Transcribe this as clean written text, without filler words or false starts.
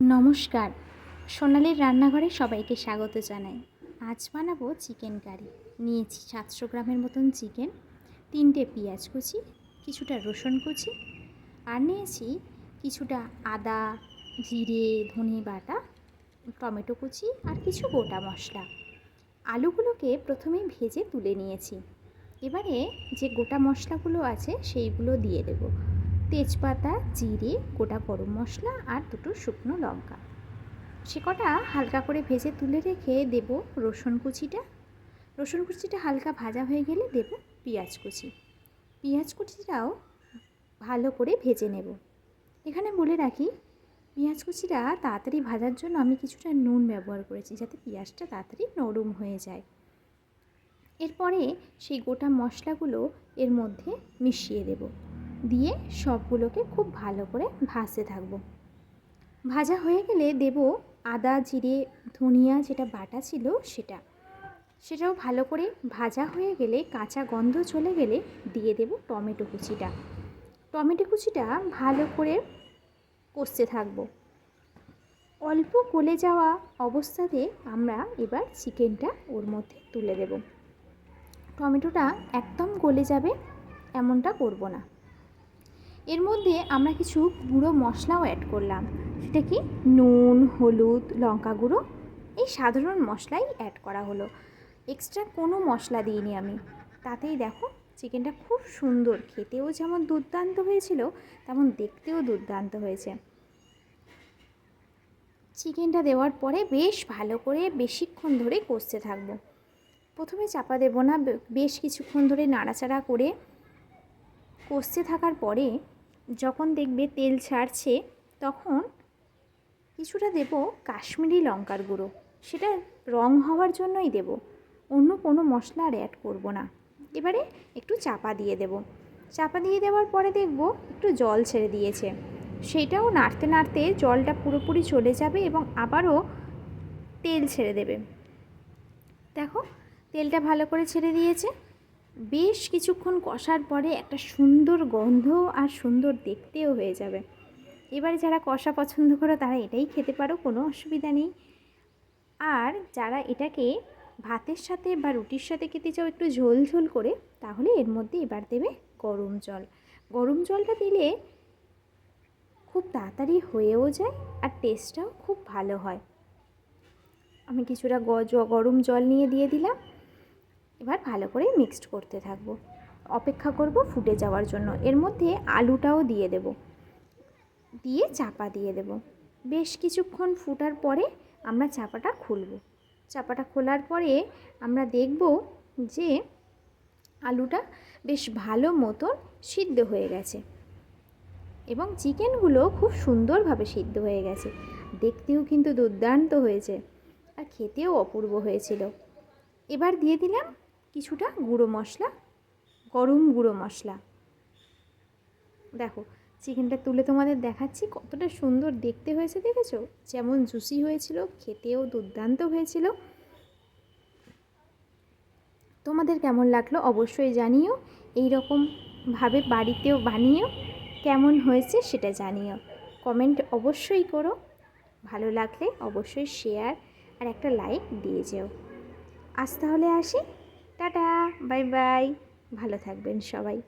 নমস্কার, সোনালীর রান্নাঘরে সবাইকে স্বাগত জানাই। আজ বানাবো চিকেন কারি। নিয়েছি 700 গ্রামের মতন চিকেন, 3টে পেঁয়াজ কুচি, কিছুটা রসুন কুচি, আর নিয়েছি কিছুটা আদা, জিরে, ধনে বাটা, টমেটো কুচি আর কিছু গোটা মশলা। আলুগুলোকে প্রথমেই ভেজে তুলে নিয়েছি। এবারে যে গোটা মশলাগুলো আছে সেইগুলো দিয়ে দেব। তেজপাতা, জিরে, গোটা গরম মশলা আর 2টো শুকনো লঙ্কা। সে কটা হালকা করে ভেজে তুলে রেখে দেব রসুন কুচিটা। রসুন কুচিটা হালকা ভাজা হয়ে গেলে দেব পেঁয়াজ কুচি। পেঁয়াজ কুচিটাও ভালো করে ভেজে নেব। এখানে বলে রাখি, পেঁয়াজ কুচিটা তাড়াতাড়ি ভাজার জন্য আমি কিছুটা নুন ব্যবহার করেছি, যাতে পেঁয়াজটা তাড়াতাড়ি নরম হয়ে যায়। এরপরে সেই গোটা মশলাগুলো এর মধ্যে মিশিয়ে দেব, দিয়ে সবগুলোকে খুব ভালো করে ভাজতে থাকবো। ভাজা হয়ে গেলে দেব আদা, জিরে, ধনিয়া যেটা বাটা ছিল সেটাও ভালো করে ভাজা হয়ে গেলে, কাঁচা গন্ধ চলে গেলে দিয়ে দেব টমেটো কুচিটা। টমেটো কুচিটা ভালো করে কষতে থাকবো। অল্প গলে যাওয়া অবস্থাতে আমরা এবার চিকেনটা ওর মধ্যে তুলে দেব। টমেটোটা একদম গলে যাবে এমনটা করব না। এর মধ্যে আমরা কিছু গুঁড়ো মশলাও অ্যাড করলাম। সেটা কি, নুন, হলুদ, লঙ্কা গুঁড়ো, এই সাধারণ মশলাই অ্যাড করা হলো। এক্সট্রা কোনো মশলা দিইনি আমি। তাতেই দেখো চিকেনটা খুব সুন্দর, খেতেও যেমন দুর্দান্ত হয়েছিল তেমন দেখতেও দুর্দান্ত হয়েছে। চিকেনটা দেওয়ার পরে বেশ ভালো করে বেশিক্ষণ ধরে কষতে থাকবো। প্রথমে চাপা দেব না, বেশ কিছুক্ষণ ধরে নাড়াচাড়া করে কষতে থাকার পরে যখন দেখবে তেল ছাড়ছে, তখন কিছুটা দেব কাশ্মীরি লঙ্কার গুঁড়ো। সেটা রং হওয়ার জন্যই দেব, অন্য কোনো মশলা আর অ্যাড করব না। এবারে একটু চাপা দিয়ে দেব। চাপা দিয়ে দেওয়ার পরে দেখব একটু জল ছেড়ে দিয়েছে। সেটাও নাড়তে নাড়তে জলটা পুরোপুরি চলে যাবে এবং আবারও তেল ছেড়ে দেবে। দেখো তেলটা ভালো করে ছেড়ে দিয়েছে। বেশ কিছুক্ষণ কষার পরে একটা সুন্দর গন্ধ আর সুন্দর দেখতেও হয়ে যাবে। এবারে যারা কষা পছন্দ করো তারা এটাই খেতে পারো, কোনো অসুবিধা নেই। আর যারা এটাকে ভাতের সাথে বা রুটির সাথে খেতে চাও একটু ঝোল ঝোল করে, তাহলে এর মধ্যে এবার দেবে গরম জল। গরম জলটা দিলে খুব তাড়াতাড়ি হয়েও যায় আর টেস্টটাও খুব ভালো হয়। আমি কিছুটা গরম জল নিয়ে দিয়ে দিলাম। এবার ভালো করে মিক্সড করতে থাকবো, অপেক্ষা করব ফুটে যাওয়ার জন্য। এর মধ্যে আলুটাও দিয়ে দেব, দিয়ে চাপা দিয়ে দেব। বেশ কিছুক্ষণ ফুটার পরে আমরা চাপাটা খুলব। চাপাটা খোলার পরে আমরা দেখব যে আলুটা বেশ ভালো মতন সিদ্ধ হয়ে গেছে এবং চিকেনগুলো খুব সুন্দরভাবে সিদ্ধ হয়ে গেছে। দেখতেও কিন্তু দুর্দান্ত হয়েছে আর খেতেও অপূর্ব হয়েছিল। এবার দিয়ে দিলাম কিছুটা গুঁড়ো মশলা, গরম গুঁড়ো মশলা। দেখো চিকেনটা তুলে তোমাদের দেখাচ্ছি কতটা সুন্দর দেখতে হয়েছে, দেখেছো? যেমন জুসি হয়েছিল, খেতেও দুর্দান্ত হয়েছিল। তোমাদের কেমন লাগলো অবশ্যই জানিও। এই রকমভাবে বাড়িতেও বানিও, কেমন হয়েছে সেটা জানিও। কমেন্ট অবশ্যই করো। ভালো লাগলে অবশ্যই শেয়ার আর একটা লাইক দিয়ে যেও। আজ তাহলে আসি, টাটা, বাই বাই, ভালো থাকবেন সবাই।